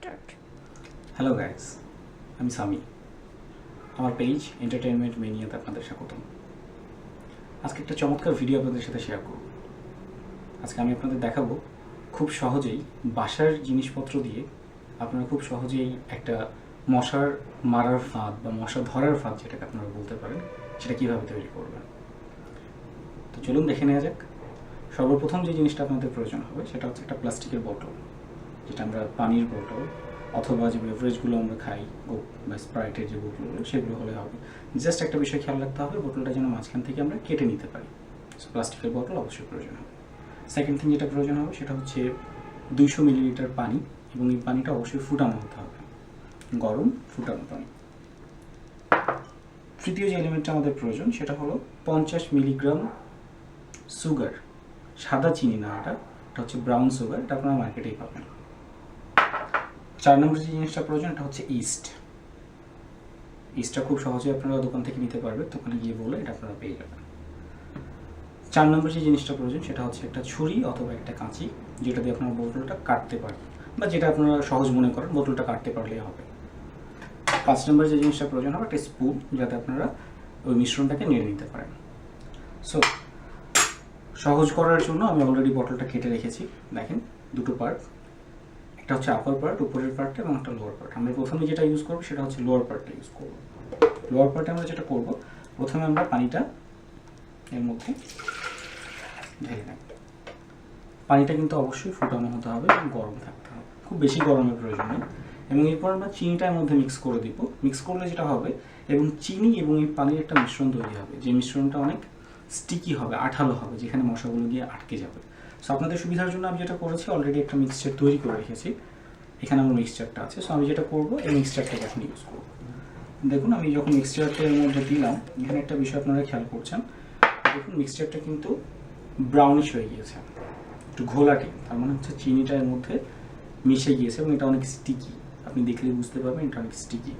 start. Hello guys, আমি সামি। আমার page entertainment মেনিয়াতে আপনাদের স্বাগতম। আজকে একটা চমৎকার ভিডিও আপনাদের সাথে শেয়ার করব। আজকে আমি আপনাদের দেখাবো খুব সহজেই বাসার জিনিসপত্র দিয়ে আপনারা খুব সহজেই একটা মশার মারার ফাঁদ বা মশা ধরার ফাঁদ, যেটাকে আপনারা বলতে পারেন, সেটা কীভাবে তৈরি করবেন। তো চলুন দেখে নেওয়া যাক। সর্বপ্রথম যে জিনিসটা আপনাদের প্রয়োজন হবে সেটা হচ্ছে একটা প্লাস্টিকের বোতল, যেটা আমরা পানির বোতল অথবা যে বেভারেজগুলো আমরা খাই বা স্প্রাইটের যে বোতলগুলো, সেগুলো হলে হবে। জাস্ট একটা বিষয় খেয়াল রাখতে হবে, বোতলটা যেন মাঝখান থেকে আমরা কেটে নিতে পারি। প্লাস্টিকের বোতল অবশ্যই প্রয়োজন হবে। সেকেন্ড থিং যেটা প্রয়োজন হবে সেটা হচ্ছে 200 মিলিলিটার পানি, এবং এই পানিটা অবশ্যই ফুটানো হতে হবে, গরম ফুটানো পানি। তৃতীয় যে এলিমেন্টটা আমাদের প্রয়োজন সেটা হলো 50 মিলিগ্রাম সুগার, সাদা চিনি না, এটা হচ্ছে ব্রাউন সুগার, এটা আপনারা মার্কেটেই পাবেন। 4 নম্বর যে জিনিসটা প্রয়োজন এটা হচ্ছে ইস্ট। ইস্টটা খুব সহজে আপনারা দোকান থেকে নিতে পারবেন, দোকানে গিয়ে বলে এটা আপনারা পেয়ে যাবেন। 4 নম্বর যে জিনিসটা প্রয়োজন সেটা হচ্ছে একটা ছুরি অথবা একটা কাঁচি, যেটা দিয়ে আপনারা বোতলটা কাটতে পারবেন, বা যেটা আপনারা সহজ মনে করেন বোতলটা কাটতে পারলেই হবে। 5 নম্বর যে জিনিসটা প্রয়োজন হবে একটা স্পুন, যাতে আপনারা ওই মিশ্রণটাকে নেড়ে নিতে পারেন। সো সহজ করার জন্য আমি অলরেডি বোতলটা কেটে রেখেছি। দেখেন, দুটো পার্ট, একটা হচ্ছে আপার পার্ট, উপরের পার্টটা, এবং একটা লোয়ার পার্ট। আমরা প্রথমে যেটা ইউজ করবো সেটা হচ্ছে লোয়ার পার্টটা ইউজ করবো। লোয়ার পার্টে আমরা যেটা করবো, প্রথমে আমরা পানিটা এর মধ্যে ঢেলে নেব। পানিটা কিন্তু অবশ্যই ফুটানো হতে হবে এবং গরম থাকতে হবে, খুব বেশি গরমের প্রয়োজন নেই। এবং এরপর আমরা চিনিটা এর মধ্যে মিক্স করে দিব। মিক্স করলে যেটা হবে, এবং চিনি এবং এই পানির একটা মিশ্রণ তৈরি হবে, যে মিশ্রণটা অনেক স্টিকি হবে, আঠালো হবে, যেখানে মশাগুলো গিয়ে আটকে যাবে। সো আপনাদের সুবিধার জন্য আমি যেটা করেছি, অলরেডি একটা মিক্সচার তৈরি করে রেখেছি। এখানে আমার মিক্সচারটা আছে। সো আমি যেটা করবো, এই মিক্সচারটাকে এখন ইউজ করবো। দেখুন, আমি যখন মিক্সচারটা এর মধ্যে দিলাম, এখানে একটা বিষয় আপনারা খেয়াল করছেন, দেখুন মিক্সচারটা কিন্তু ব্রাউনিশ হয়ে গিয়েছে, একটু ঘোলাটে। তার মানে হচ্ছে চিনিটা এর মধ্যে মিশে গিয়েছে এবং এটা অনেক স্টিকি। আপনি দেখলে বুঝতে পারবেন এটা অনেক স্টিকি।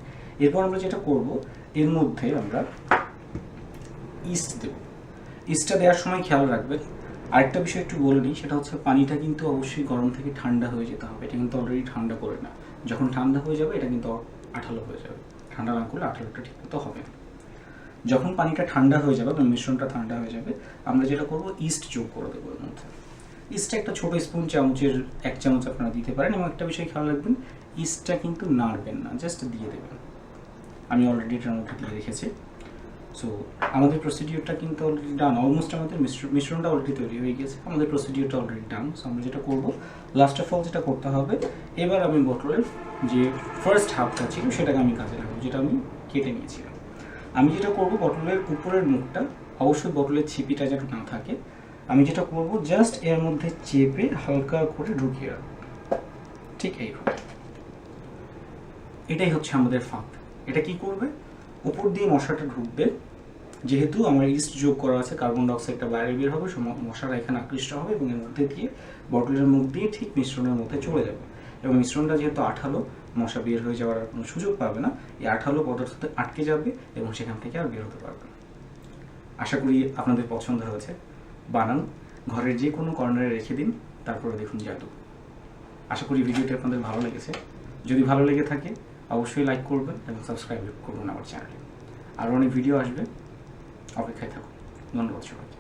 এরপর আমরা যেটা করব, এর মধ্যে আমরা ইস্ট দেব। ইস্টটা দেওয়ার সময় খেয়াল রাখবেন, আরেকটা বিষয় একটু বলে নিই, সেটা হচ্ছে পানিটা কিন্তু অবশ্যই গরম থেকে ঠান্ডা হয়ে যেতে হবে। এটা কিন্তু অলরেডি ঠান্ডা করে না, যখন ঠান্ডা হয়ে যাবে এটা কিন্তু আঠালো হয়ে যাবে। ঠান্ডা না করলে আঠালোটা ঠিক মতো হবে না। যখন পানিটা ঠান্ডা হয়ে যাবে বা মিশ্রণটা ঠান্ডা হয়ে যাবে, আমরা যেটা করব, ইস্ট যোগ করে দেবো এর মধ্যে। ইস্টটা একটা ছোটো স্পুন, চামচের 1 চামচ আপনারা দিতে পারেন। এবং একটা বিষয় খেয়াল রাখবেন, ইস্টটা কিন্তু নাড়বেন না, জাস্ট দিয়ে দেবেন। আমি অলরেডি এটার মধ্যে দিয়ে রেখেছি। সো আমাদের প্রসিডিওরটা কিন্তু অলরেডি ডান, অলমোস্ট আমাদের মিশ্রণটা অলরেডি তৈরি হয়ে গেছে, আমাদের প্রসিডিওরটা অলরেডি ডান। সো আমরা যেটা করব, লাস্ট অফ অল যেটা করতে হবে, এবার আমি বোতলের যে ফার্স্ট হাফটা ছিল সেটাকে আমি কাজে লাগাবো, যেটা আমি কেটে নিয়েছিলাম। আমি যেটা করব, বোতলের উপরের মুখটা, অবশ্যই বোতলের ছিপিটা যেন না থাকে, আমি যেটা করব, জাস্ট এর মধ্যে চেপে হালকা করে ঢুকিয়ে রাখবো, ঠিক এইভাবে। এটাই হচ্ছে আমাদের ফাঁক। এটা কি করবে, উপর দিয়ে মশাটা ঢুকবে। যেহেতু আমার ইস্ট যোগ করা আছে, কার্বন ডাইঅক্সাইডটা বাইরে বের হবে, মশারা এখানে আকৃষ্ট হবে এবং এর মধ্যে দিয়ে বটলের মুখ দিয়ে ঠিক মিশ্রণের মধ্যে চলে যাবে। এবং মিশ্রণটা যেহেতু আঠালো, মশা বের হয়ে যাওয়ার কোনো সুযোগ পাবে না। এই আঠালো পদার্থতে আটকে যাবে এবং সেখান থেকে আর বের হতে পারবে না। আশা করি আপনাদের পছন্দ হয়েছে। বানান, ঘরের যে কোনো কর্নারে রেখে দিন, তারপরে দেখুন জাদু। আশা করি ভিডিওটি আপনাদের ভালো লেগেছে। যদি ভালো লেগে থাকে অবশ্যই লাইক করবেন এবং সাবস্ক্রাইব করবেন আমার চ্যানেলে। আরও অনেক ভিডিও আসবে, অপেক্ষায় থাকুন। ধন্যবাদ সবাইকে।